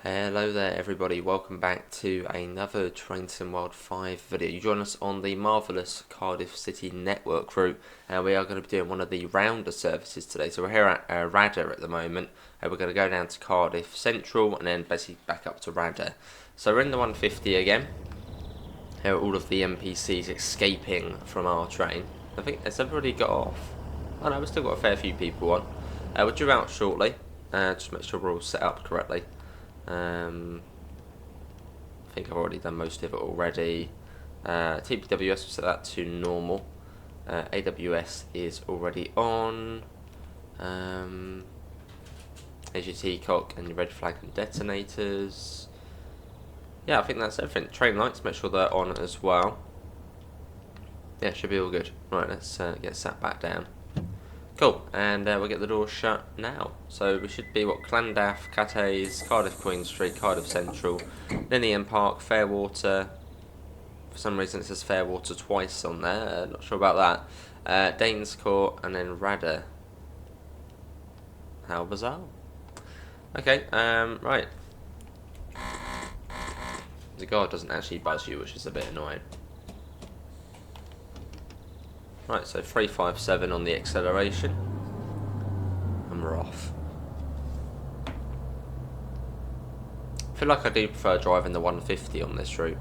Hello there everybody, welcome back to another Train Sim World 5 video. You join us on the marvellous Cardiff City network route, and we are going to be doing one of the rounder services today. So we're here at Radyr at the moment, and we're going to go down to Cardiff Central and then basically back up to Radyr. So we're in the 150 again. Here are all of the NPCs escaping from our train. I think, has everybody got off? Oh no, we've still got a fair few people on. We're due out shortly, just make sure we're all set up correctly. I think I've already done most of it already. TPWS will set that to normal. AWS is already on. Here's your T-cock and your red flag and detonators. Yeah, I think that's everything. Train lights, make sure they're on as well. Yeah, should be all good. Right, let's get sat back down. Cool, and we'll get the doors shut now. So we should be, Llandaf, Cathays, Cardiff Queen Street, Cardiff Central, Ninian Park, Fairwater. For some reason it says Fairwater twice on there, not sure about that. Danes Court, and then Radyr. How bizarre. Okay, right. The guard doesn't actually buzz you, which is a bit annoying. Right, so 357 on the acceleration, and we're off. I feel like I do prefer driving the 150 on this route,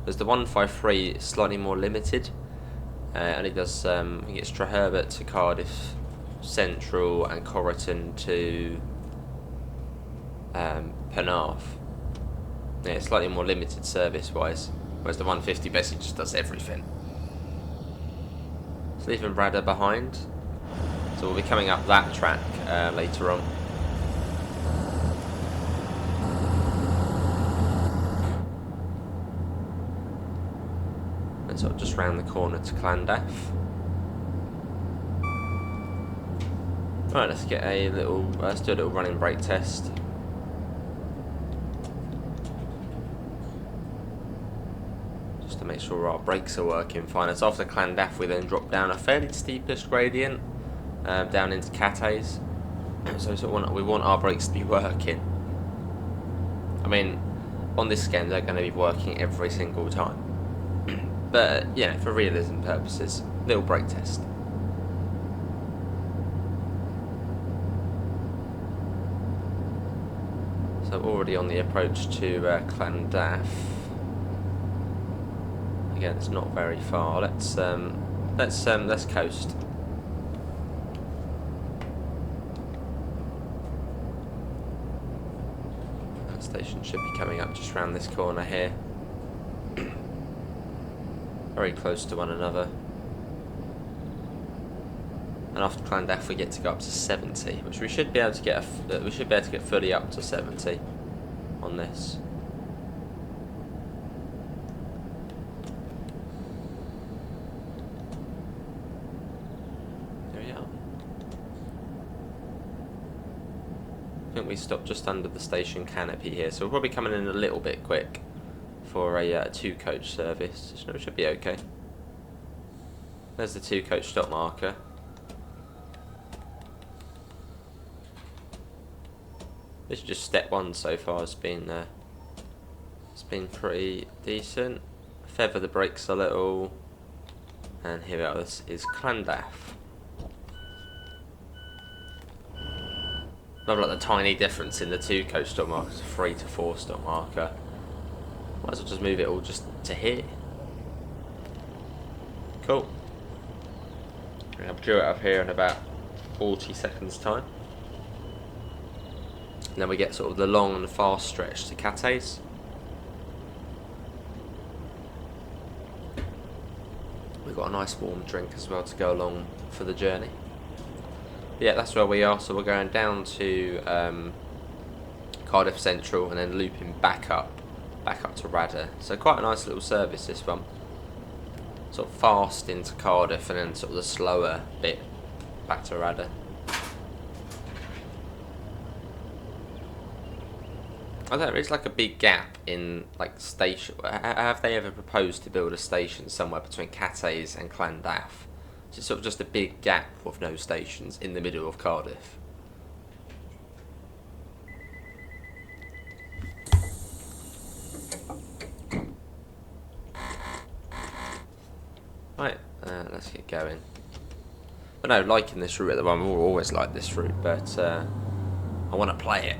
because the 153 is slightly more limited, and it does, I think it's Herbert to Cardiff Central and Corriton to Penarth. Yeah, it's slightly more limited service-wise, whereas the 150 basically just does everything. Leaving Radyr behind, so we'll be coming up that track later on. And sort of just round the corner to Llandaf. Right, let's get a little, let's do a little running brake test. To make sure our brakes are working fine. As after Llandaf we then drop down a fairly steepish gradient down into Cathays, so we want our brakes to be working. I mean, on this game they're going to be working every single time, but yeah, for realism purposes, little brake test. So already on the approach to Llandaf. Again, it's not very far. Let's coast. That station should be coming up just round this corner here. Very close to one another. And after Llandaf, we get to go up to 70, which we should be able to get. We should be able to get fully up to 70 on this. I think we stopped just under the station canopy here, so we're probably coming in a little bit quick for a 2-coach service. So it should be okay. There's the 2-coach stop marker. This is just step 1 so far. It's been pretty decent. Feather the brakes a little, and here we are. This is Llandaf. Love like the tiny difference in the 2-coach stop marker, 3 to 4 stop marker. Might as well just move it all just to here. Cool. I'll due it up here in about 40 seconds time. And then we get sort of the long and fast stretch to Cathays. We've got a nice warm drink as well to go along for the journey. Yeah, that's where we are, so we're going down to Cardiff Central and then looping back up to Radyr. So quite a nice little service, this one. Sort of fast into Cardiff and then sort of the slower bit back to Radyr. I don't know, it's like a big gap in like station. Have they ever proposed to build a station somewhere between Cathays and Llandaf? It's sort of just a big gap with no stations in the middle of Cardiff. let's get going. But no, liking this route at the moment. We'll always like this route, but I want to play it.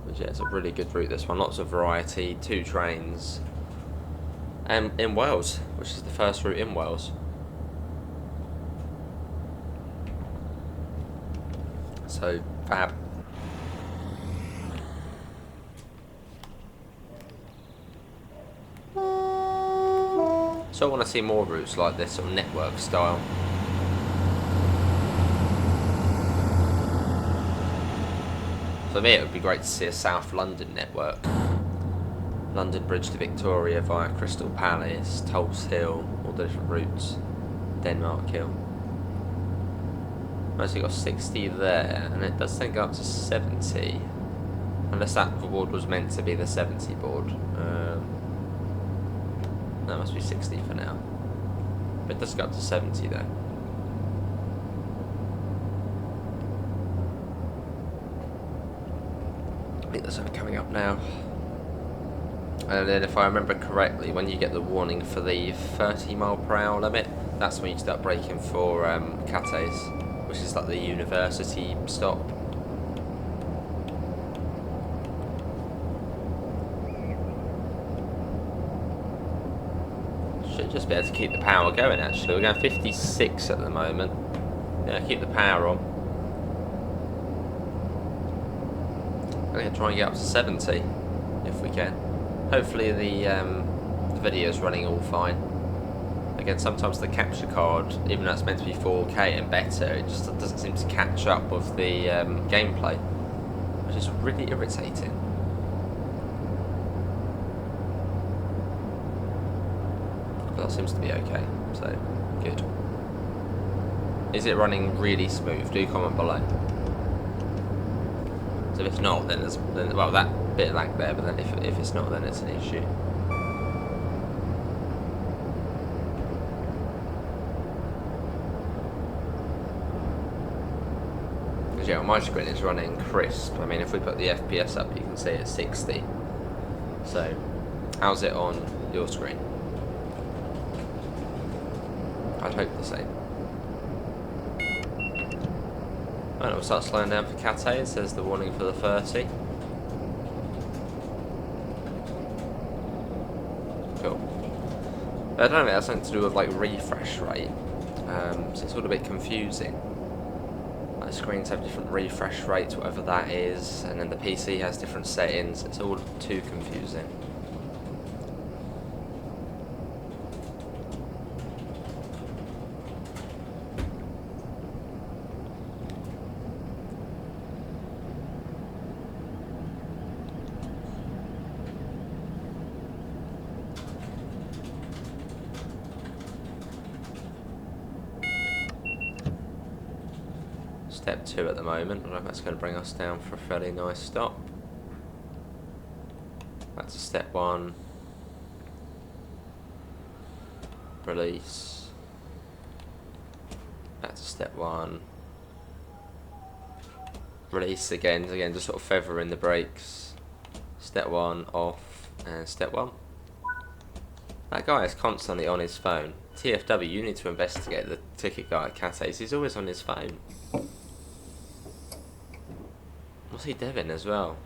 But yeah, it's a really good route, this one. Lots of variety, 2 trains. And in Wales, which is the first route in Wales. So, fab. So I want to see more routes like this, sort of network style. For me, it would be great to see a South London network. London Bridge to Victoria via Crystal Palace, Tulse Hill, all the different routes. Denmark Hill. Mostly got 60 there, and it does then go up to 70. Unless that board was meant to be the 70 board. That must be 60 for now. But it does go up to 70 though. I think that's only coming up now. And then if I remember correctly, when you get the warning for the 30mph limit, that's when you start braking for Cathays, which is like the university stop. Should just be able to keep the power going actually. We're going 56 at the moment. Yeah, keep the power on. I'm going to try and get up to 70 if we can. Hopefully the video is running all fine. Again, sometimes the capture card, even though it's meant to be 4K and better, it just doesn't seem to catch up with the gameplay, which is really irritating. But that seems to be okay, so good. Is it running really smooth? Do comment below. So if not, then there's well, that bit of lag there, but then if it's not, then it's an issue. Because yeah, on my screen it's running crisp. I mean, if we put the FPS up, you can see it's 60. So, how's it on your screen? I'd hope the same. Right, we'll start slowing down for Cathays. There's the warning for the 30. Cool. I don't know, it has something to do with like refresh rate. So it's all a bit confusing. Like screens have different refresh rates, whatever that is, and then the PC has different settings. It's all too confusing. Step 2 at the moment. I don't know if that's going to bring us down for a fairly nice stop. That's step 1. Release. That's step 1. Release again, just sort of feathering the brakes. Step 1 off, and step 1. That guy is constantly on his phone. TFW, you need to investigate the ticket guy at Cathays. He's always on his phone. What's he doing as well?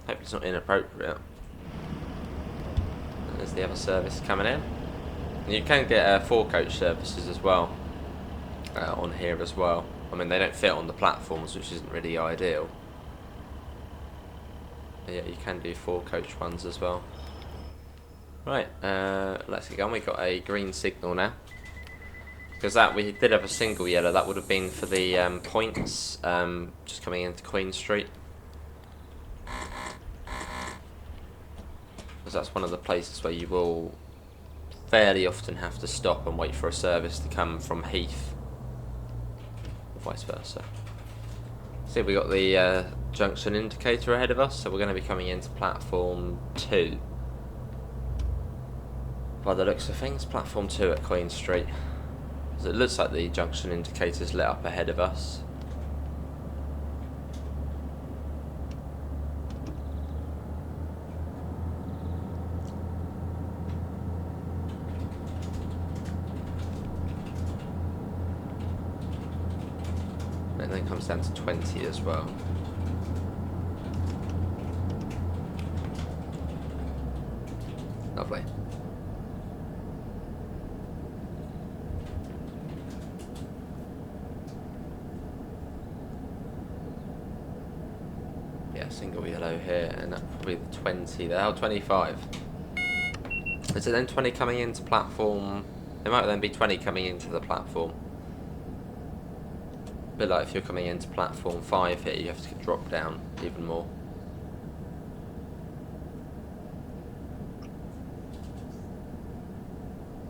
Hope it's not inappropriate. There's the other service coming in. And you can get 4-coach services as well on here as well. I mean, they don't fit on the platforms, which isn't really ideal. But yeah, you can do 4-coach ones as well. Right, let's get going. We've got a green signal now. Because that, we did have a single yellow. That would have been for the points just coming into Queen Street. Because that's one of the places where you will fairly often have to stop and wait for a service to come from Heath. Or vice versa. See, we got the junction indicator ahead of us, so we're going to be coming into platform 2. By the looks of things, platform 2 at Queen Street. So it looks like the junction indicator's lit up ahead of us. and then comes down to 20 as well. Lovely. Yeah, single yellow here, and that's probably the 20 there. Oh, 25. Is it then 20 coming into platform? There might then be 20 coming into the platform. A bit like if you're coming into platform 5 here, you have to drop down even more.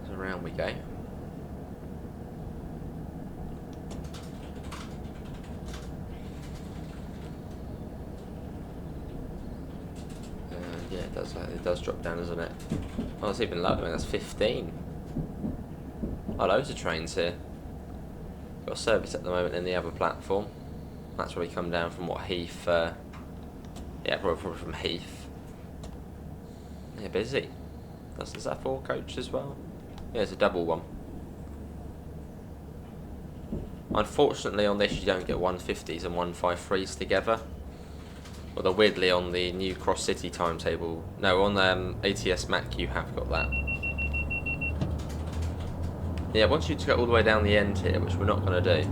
So around we go. Yeah, it does drop down, doesn't it? Oh, it's even lower. I mean, that's 15. Oh, loads of trains here. Got a service at the moment in the other platform. That's where we come down from what, Heath? Yeah, probably from Heath. Yeah, busy. Is that 4 coach as well? Yeah, it's a double one. Unfortunately, on this you don't get 150s and 153s together. Although weirdly on the new Cross City timetable, no, on ATS Mac you have got that. Yeah, once you get all the way down the end here, which we're not going to do,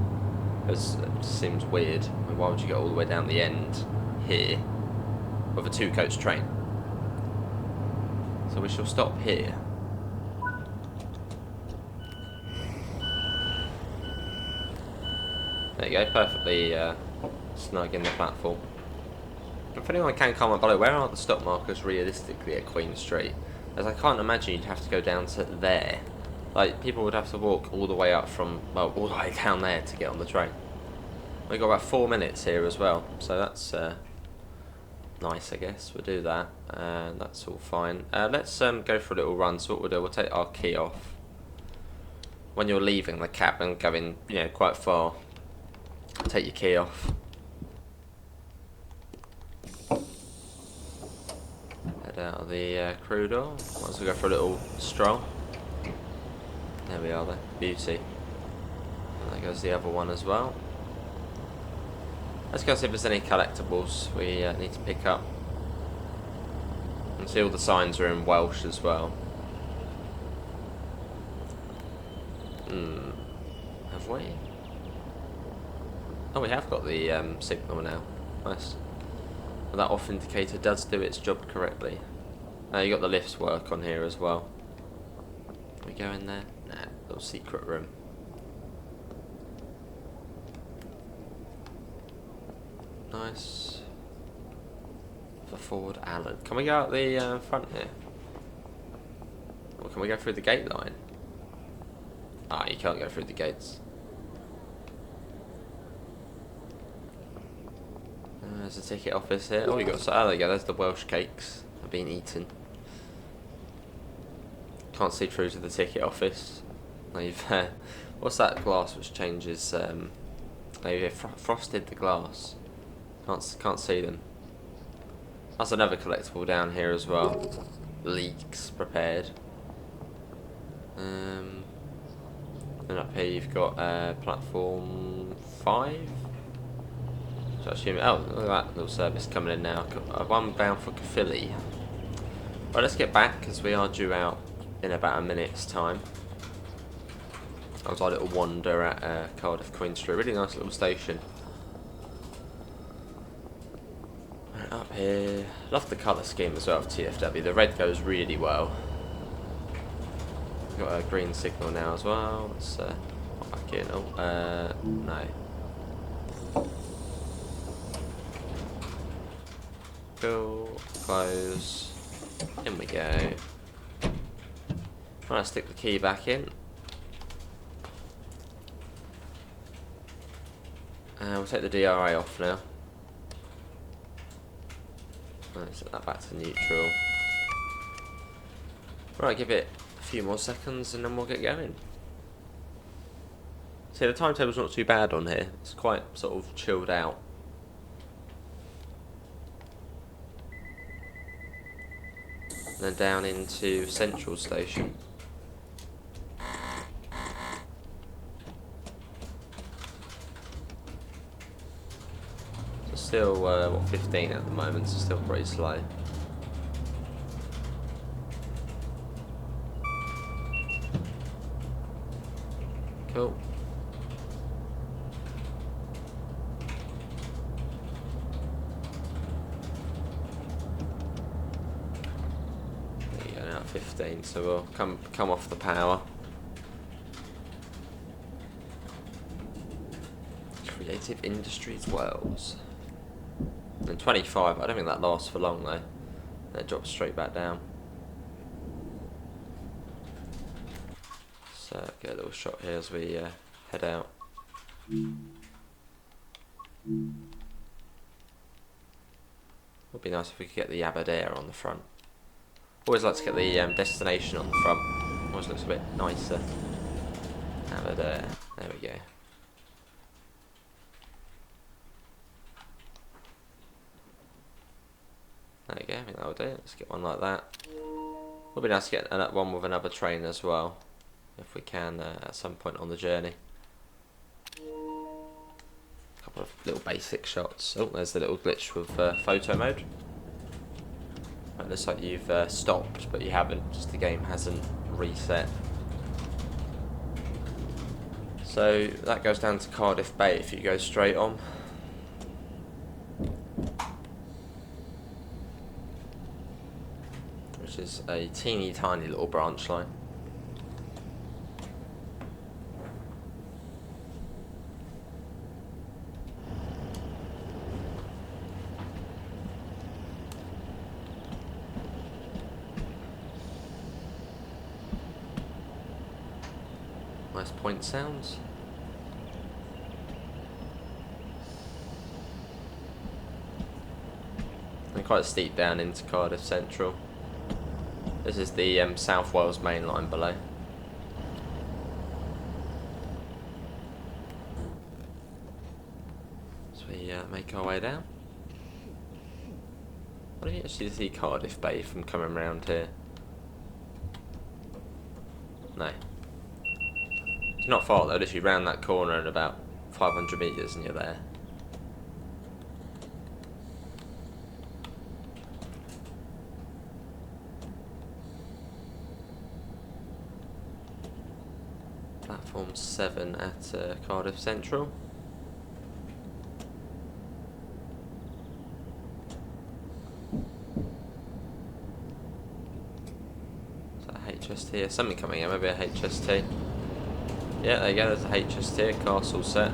because it seems weird. I mean, why would you get all the way down the end here with a 2-coach train? So we shall stop here. There you go, perfectly snug in the platform. If anyone can comment below, where are the stop markers realistically at Queen Street? As I can't imagine you'd have to go down to there. Like, people would have to walk all the way up from, well, all the way down there to get on the train. We've got about 4 minutes here as well, so that's nice, I guess. We'll do that, and that's all fine. Let's go for a little run. So what we'll do, we'll take our key off. When you're leaving the cab and going, you know, quite far, take your key off. Head out of the crew door. Might as well go for a little stroll. There we are, there. Beauty. And there goes the other one as well. Let's go see if there's any collectibles we need to pick up. And see all the signs are in Welsh as well. Have we? Oh, we have got the signal now. Nice. Well, that off indicator does do its job correctly. You got the lifts work on here as well. Can we go in there? Nah, little secret room. Nice. For Ford Allen. Can we go out the front here? Or can we go through the gate line? Ah, you can't go through the gates. There's a ticket office here. Oh, you got. Oh, there you go. There's the Welsh cakes. Have been eaten. Can't see through to the ticket office. They've what's that glass which changes? They've frosted the glass. Can't see them. That's another collectible down here as well. Leaks prepared. And up here you've got platform 5. So I assume, oh, look at that little service coming in now. One bound for Cathays. Right, let's get back because we are due out in about a minute's time. That was our little wander at Cardiff Queen Street. Really nice little station. Right, up here, love the colour scheme as well of TFW. The red goes really well. We've got a green signal now as well. Let's pop back in. Oh, no. Cool. Close. In we go. Right, stick the key back in. We'll take the DRA off now. Let's set that back to neutral. Right, give it a few more seconds and then we'll get going. See, the timetable's not too bad on here. It's quite sort of chilled out. And then down into Central Station. Still, what, 15 at the moment, so still pretty slow. Cool. There you go, now 15, so we'll come off the power. Creative Industries Wells. And 25, I don't think that lasts for long though. Then it drops straight back down. So get a little shot here as we head out. Would be nice if we could get the Radyr on the front. Always like to get the destination on the front. Always looks a bit nicer. Radyr. There we go. There you go, I think that'll do it. Let's get one like that. Would be nice to get one with another train as well, if we can at some point on the journey. A couple of little basic shots. Oh, there's the little glitch with photo mode. It looks like you've stopped, but you haven't, just the game hasn't reset. So that goes down to Cardiff Bay if you go straight on. Which is a teeny tiny little branch line. Nice point sounds. And quite steep down into Cardiff Central. This is the South Wales main line below. So we make our way down. What do you actually see Cardiff Bay from coming around here? No. It's not far though, literally round that corner in about 500 metres and you're there. Platform 7 at Cardiff Central. Is that a HST? Something coming in, maybe a HST. Yeah, there you go, there's a HST, a castle set.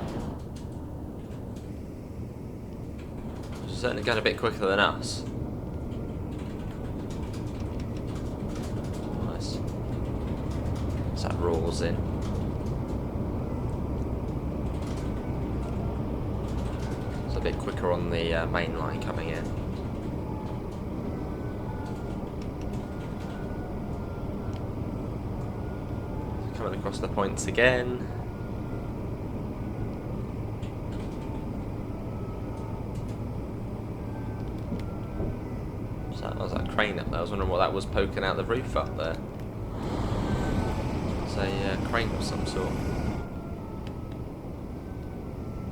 It's certainly going a bit quicker than us. Nice. As that roars in. It's a bit quicker on the main line coming in. Coming across the points again. So that was that crane up there. I was wondering what that was poking out the roof up there. It's a crane of some sort.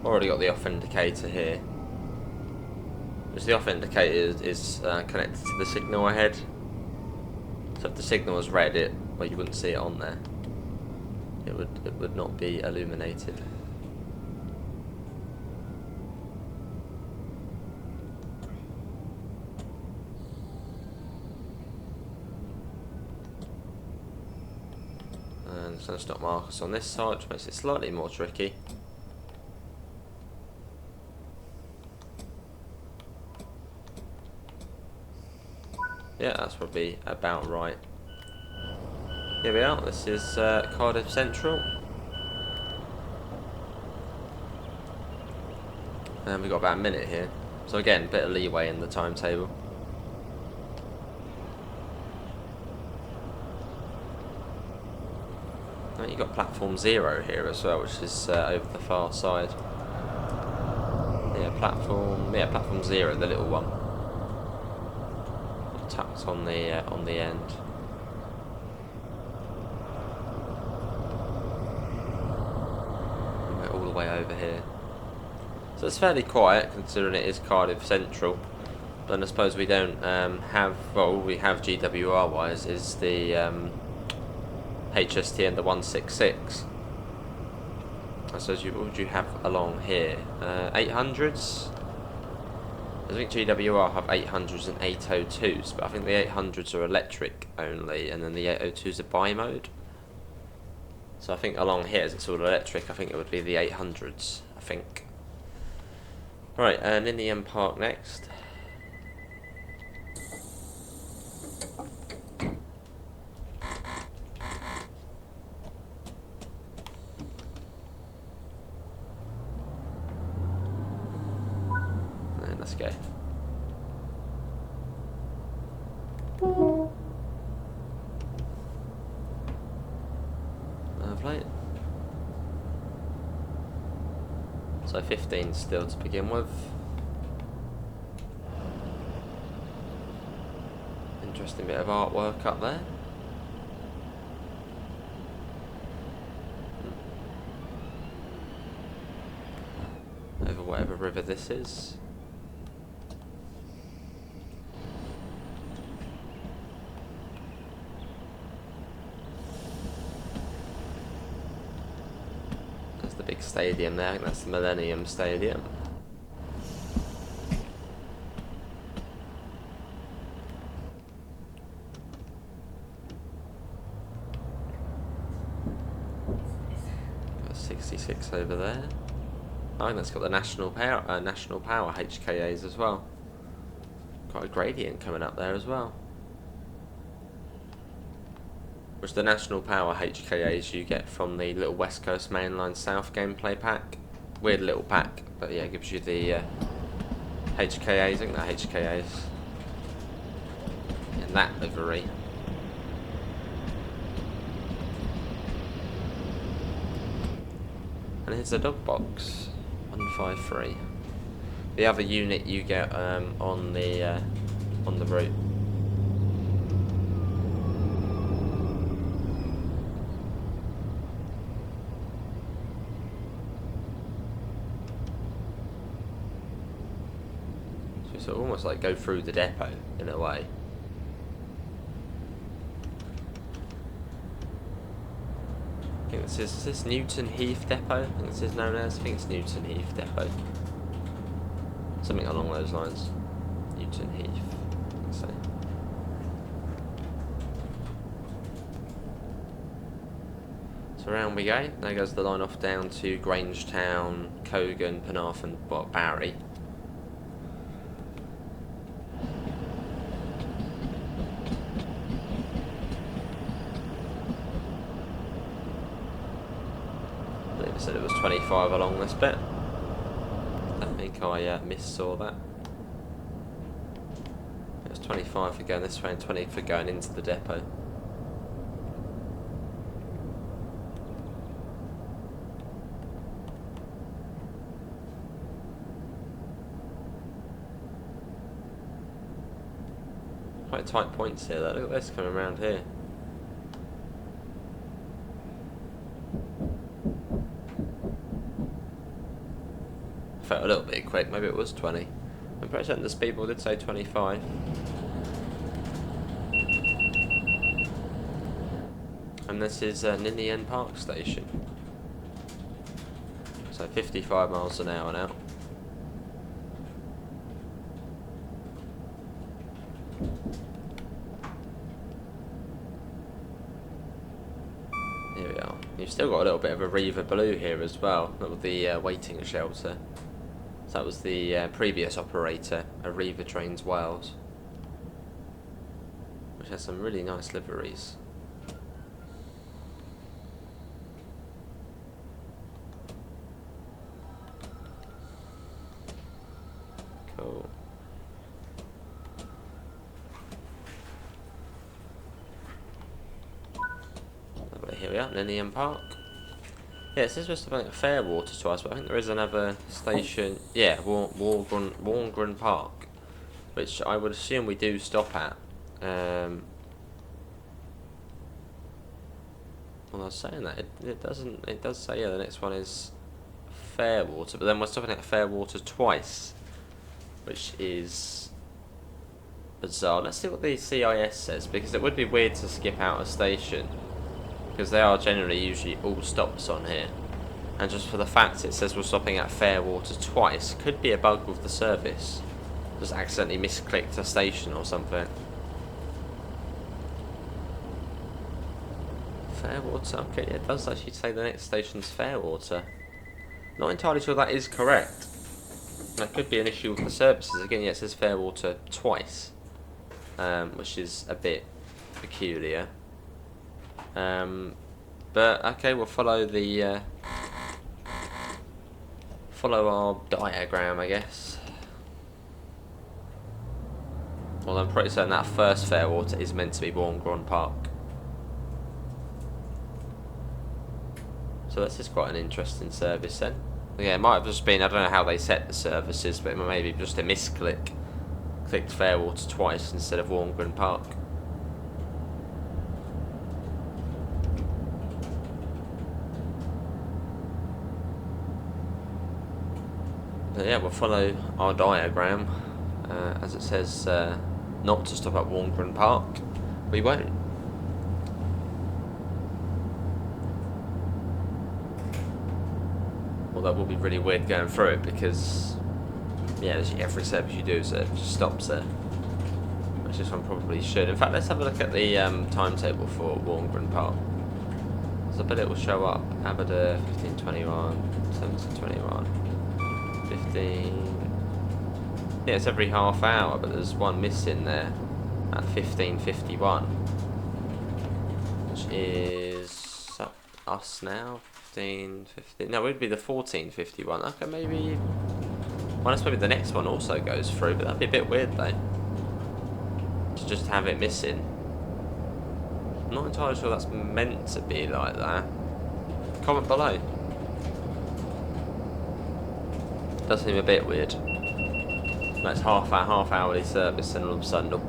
Already got the off indicator here. Which the off indicator is connected to the signal ahead. So if the signal was red, well, you wouldn't see it on there. It would not be illuminated. And there's no stop markers on this side, which makes it slightly more tricky. Yeah, that's probably about right. Here we are, this is Cardiff Central. And we've got about a minute here. So again, a bit of leeway in the timetable. I think you've got platform 0 here as well, which is over the far side. Yeah, platform 0, the little one. Tucked on the end. All the way over here. So it's fairly quiet considering it is Cardiff Central. Then I suppose we don't have, well, we have GWR wise is the HST and the 166. I suppose what would you have along here? 800s? I think GWR have 800s and 802s, but I think the 800s are electric only, and then the 802s are bi-mode. So I think along here, as it's all electric, I think it would be the 800s, I think. Right, Ninian Park next. And let's go. Lovely. So 15 still to begin with. Interesting bit of artwork up there. Over whatever river this is. There's the big stadium there, I think that's the Millennium Stadium. Got 66 over there. I think that's got the National Power HKAs as well. Quite a gradient coming up there as well. Which the National Power HKAs you get from the little West Coast Mainline South gameplay pack. Weird little pack, but yeah, it gives you the HKAs. I think they're HKAs in that livery. And here's the dog box. 153. The other unit you get on the route. So you sort of almost like go through the depot in a way. I think is this Newton Heath Depot? I think this is known as. I think it's Newton Heath Depot. Something along those lines. Newton Heath, I think so. So around we go. There goes the line off down to Grangetown, Cogan, Penarth and Barry. Said it was 25 along this bit. I think I missaw that. It was 25 for going this way and 20 for going into the depot. Quite tight points here though. Look at this coming around here. Felt a little bit quick, maybe it was 20. I'm pretty certain the speedball did say 25. And this is Ninian Park Station. So 55 miles an hour now. Here we are. You've still got a little bit of a Reaver Blue here as well, with the waiting shelter. So that was the previous operator, Reaver Trains Wales, which has some really nice liveries. Cool. Lovely, here we are, Ninian Park. Yeah, it says just about Fairwater to us, but I think there is another station. Yeah, Waun-gron Park, which I would assume we do stop at. Well, I was saying that it doesn't. It does say the next one is Fairwater, but then we're stopping at Fairwater twice, which is bizarre. Let's see what the CIS says, because it would be weird to skip out a station, because they are generally usually all stops on here. And just for the fact it says we're stopping at Fairwater twice, could be a bug with the service. Just accidentally misclicked a station or something. Fairwater, okay, yeah, it does actually say the next station's Fairwater. Not entirely sure that is correct. That could be an issue with the services. Again, yeah, it says Fairwater twice, which is a bit peculiar. But okay, we'll follow the follow our diagram, I guess. Well, I'm pretty certain that first Fairwater is meant to be Waun-gron Park. So this is quite an interesting service then. Yeah, it might have just been, I don't know how they set the services, but maybe just a misclick. Clicked Fairwater twice instead of Waun-gron Park. But yeah, we'll follow our diagram. As it says, not to stop at Waun-gron Park. We won't. Well, that will be really weird going through it, because yeah, literally every service you do, so it just stops there. Which this one probably should. In fact, let's have a look at the timetable for Waun-gron Park. So I bet it will show up. Radyr 15:21, 17:21, 15. Yeah, it's every half hour, but there's one missing there at 15:51, which is us now. 15:50. No, it would be the 14:51. Okay, maybe. Well, that's maybe the next one also goes through, but that'd be a bit weird though, to just have it missing. I'm not entirely sure that's meant to be like that. Comment below. Does seem a bit weird. That's half hourly service, and all of a sudden, nope.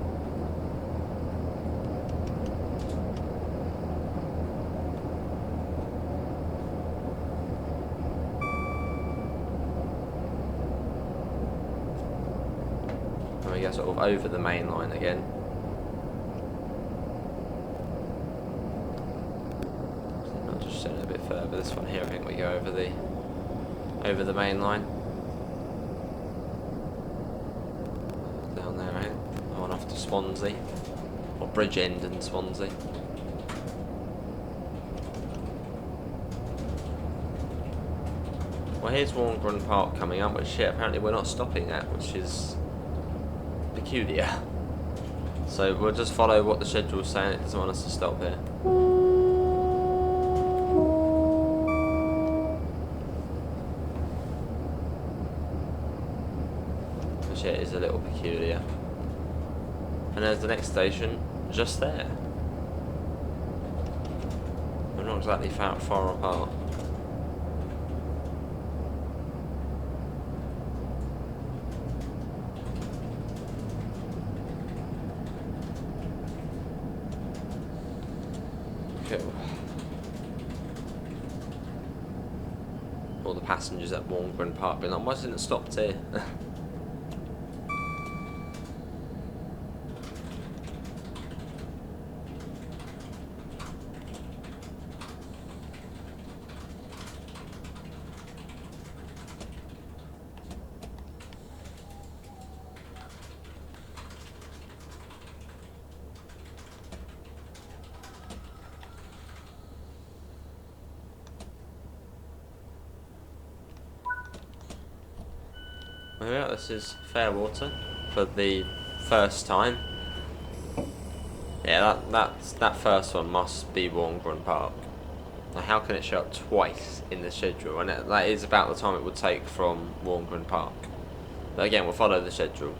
And we go sort of over the main line again. I'll just send it a bit further. This one here, I think we go over the main line. To Swansea, or Bridgend and Swansea. Well, here's Waun-gron Park coming up, which shit, apparently we're not stopping at, which is peculiar. So we'll just follow what the schedule's saying. It doesn't want us to stop here. Which it is a little peculiar. And there's the next station, just there. We're not exactly far apart. Cool. All the passengers at Waun-gron Park being like, why hasn't it stopped here? Yeah, this is Fairwater for the first time. Yeah, that first one must be Waun-gron Park. Now, how can it show up twice in the schedule? And that is about the time it would take from Waun-gron Park. But again, we'll follow the schedule.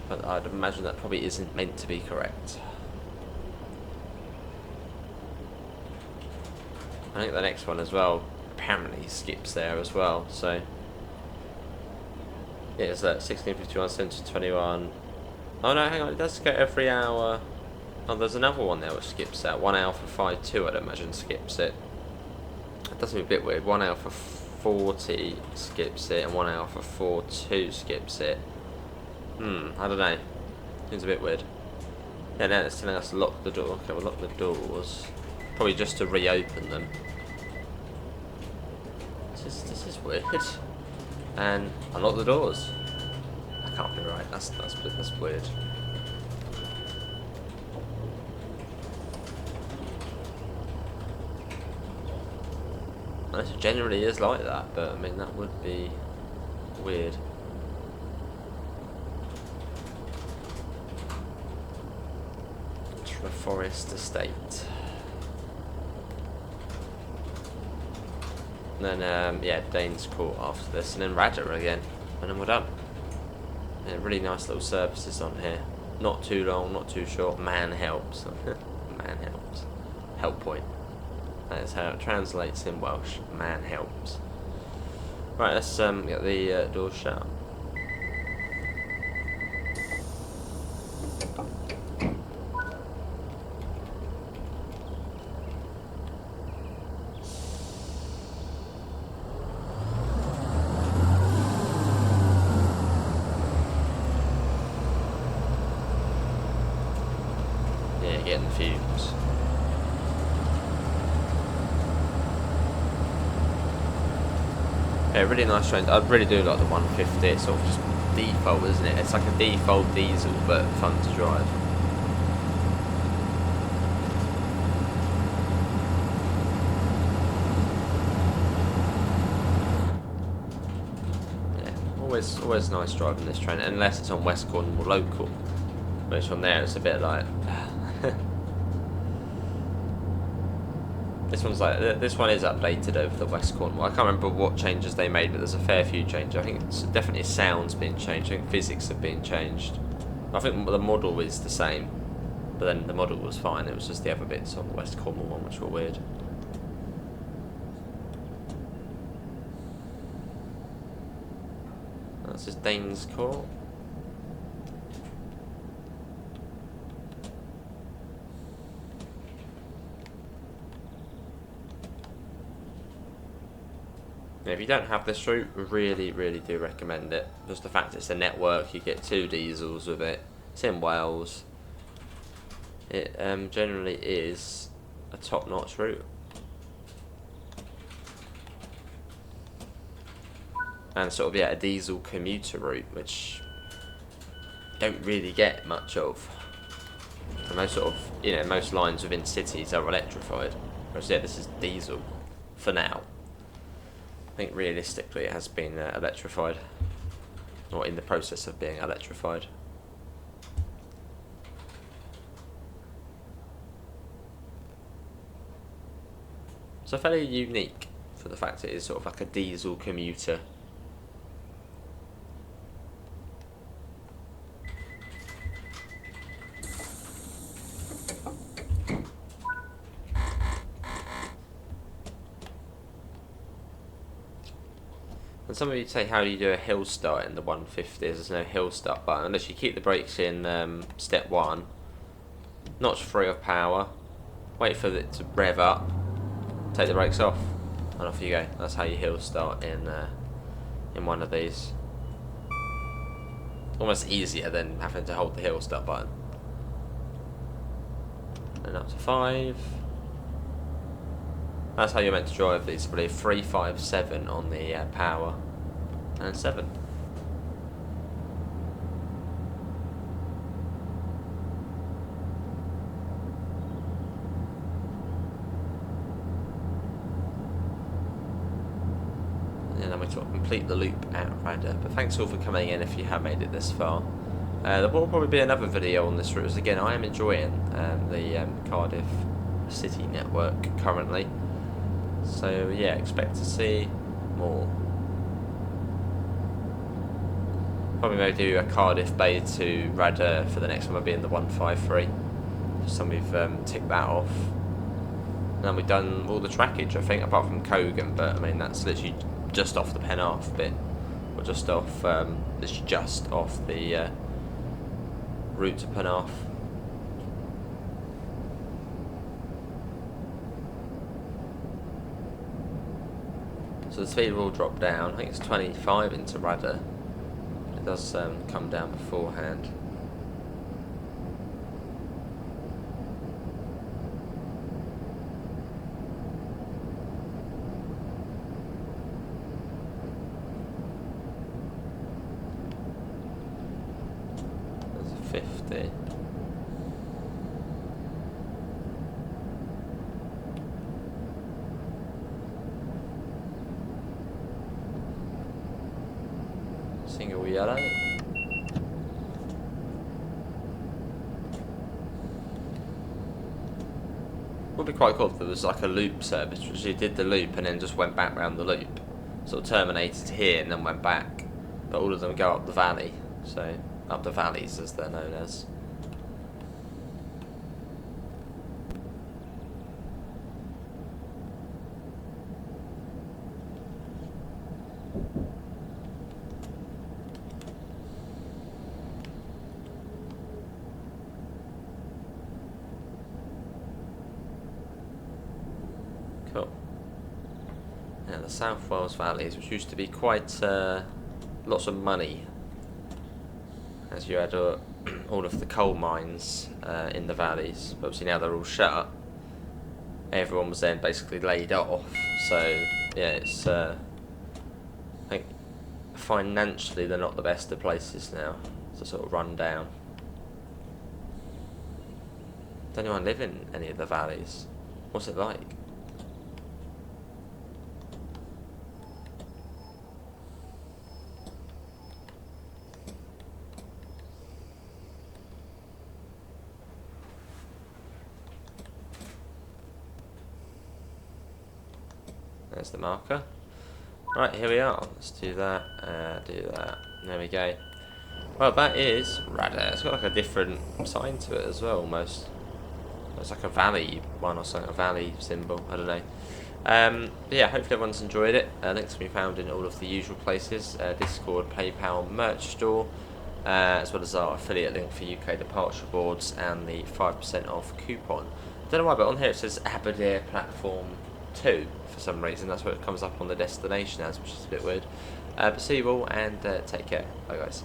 But I'd imagine that probably isn't meant to be correct. I think the next one as well apparently skips there as well, so yeah, it's that 16:51, 17:21. Oh no, hang on, it does go every hour. Oh, there's another one there which skips that. 1 hour for 5:2, I'd imagine skips it. It does seem a bit weird. 1 hour for 40 skips it, and 1 hour for 42 skips it. I don't know. Seems a bit weird. Yeah, now it's telling us to lock the door. Okay, we'll lock the doors. Probably just to reopen them. This is weird. And unlock the doors. That can't be right. That's weird. It generally is like that, but I mean that would be weird. The Forest Estate. And then yeah, Danes Court after this, and then Radyr again, and then we're done. Yeah, really nice little services on here. Not too long, not too short. Man helps. Man helps. Help point. That is how it translates in Welsh. Man helps. Right, let's get the door shut. Yeah, getting the fumes. Yeah, really nice train. I really do like the 150. It's sort of just default, isn't it? It's like a default diesel, but fun to drive. Yeah, always nice driving this train, unless it's on West Cornwall local. Which on there it's a bit like. This one is updated over the West Cornwall. I can't remember what changes they made, but there's a fair few changes. I think it's definitely sound's been changed. I think physics have been changed. I think the model is the same, but then the model was fine. It was just the other bits on the West Cornwall one which were weird. That's just Danes Court. If you don't have this route, really do recommend it. Just the fact it's a network, you get 2 diesels with it. It's in Wales. It generally is a top-notch route. And sort of, yeah, a diesel commuter route, which you don't really get much of. And most sort of, most lines within cities are electrified. Whereas, yeah, this is diesel for now. I think realistically it has been electrified, or in the process of being electrified. So fairly unique for the fact it is sort of like a diesel commuter. And some of you say, how do you do a hill start in the 150s? There's no hill start button unless you keep the brakes in step 1, notch 3 of power, wait for it to rev up, take the brakes off, and off you go. That's how you hill start in one of these. Almost easier than having to hold the hill start button. And up to 5. That's how you're meant to drive these, I believe. 3, 5, 7 on the power, and 7. And then we sort of complete the loop at Radyr. But thanks all for coming in if you have made it this far. There will probably be another video on this route, as again I am enjoying the Cardiff City network currently. So yeah, expect to see more. Probably maybe do a Cardiff Bay to Radyr for the next one. Will be in the 153. Just so we've ticked that off. And then we've done all the trackage, I think, apart from Cogan. But I mean, that's literally just off the Penarth bit, or just off, literally just off the route to Penarth. So the speed will drop down. I think it's 25 into Radyr. It does come down beforehand. There's a 50. Single yellow. Would be quite cool if there was like a loop service, which you did the loop and then just went back round the loop. Sort of terminated here and then went back. But all of them go up the valley. So, up the valleys as they're known as. Cool. Yeah, the South Wales valleys, which used to be quite lots of money, as you had all of the coal mines in the valleys. But obviously now they're all shut. Everyone was then basically laid off. So yeah, it's I think financially they're not the best of places now. To sort of run down. Does anyone live in any of the valleys? What's it like? There's the marker. Right, here we are. Let's do that, do that. There we go. Well, that is Radyr. It's got like a different sign to it as well, almost. It's like a valley one or something, a valley symbol. I don't know. But yeah, hopefully everyone's enjoyed it. Links can be found in all of the usual places: Discord, PayPal, merch store, as well as our affiliate link for UK departure boards and the 5% off coupon. Don't know why, but on here it says Radyr Platform 2 for some reason. That's what it comes up on the destination as, which is a bit weird. But see you all and take care. Bye guys.